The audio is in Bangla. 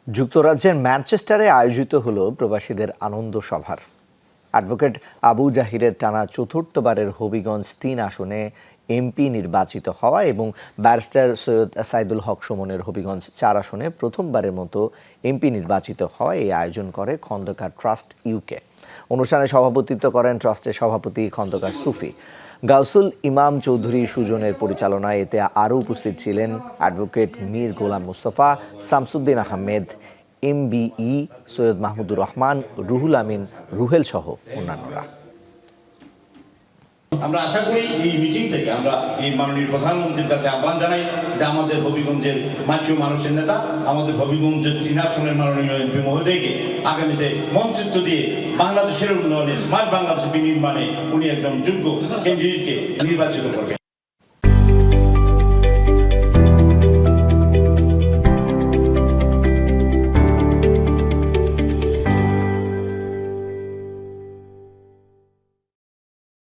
যুক্তরাজ্যের ম্যানচেস্টারে আয়োজিত হলো প্রবাসীদের আনন্দ সভার। অ্যাডভোকেট আবু জাহিরের টানা চতুর্থবারের হবিগঞ্জ ৩ আসনে এমপি নির্বাচিত হওয়া এবং ব্যারিস্টার সৈয়দ সাইদুল হক সুমনের হবিগঞ্জ ৪ আসনে প্রথমবারের মতো এমপি নির্বাচিত হওয়া এই আয়োজন করে খন্দকার ট্রাস্ট ইউকে। অনুষ্ঠানে সভাপতিত্ব করেন ট্রাস্টের সভাপতি খন্দকার সুফি গাউসুল ইমাম চৌধুরী সুজনের পরিচালনায়। এতে আরও উপস্থিত ছিলেন অ্যাডভোকেট মীর গোলাম মুস্তফা, শামসুদ্দিন আহমেদ, এমবিই সৈয়দ মাহমুদুর রহমান, রুহুল আমিন, রুহেল সহ অন্যান্যরা। আমরা আশা করি এই মিটিং থেকে আমরা এই মাননীয় প্রধানমন্ত্রীর কাছে আহ্বান জানাই যে আমাদের হবিগঞ্জের মানুষের নেতা, আমাদের হবিগঞ্জের ৩ আসনের মাননীয় এমপি মহোদয়কে আগামীতে মন্ত্রিত্ব দিয়ে বাংলাদেশের উন্নয়নে, স্মার্ট বাংলাদেশ বিনির্মাণে উনি একজন যোগ্য ক্যান্ডিডেটকে নির্বাচিত করবেন।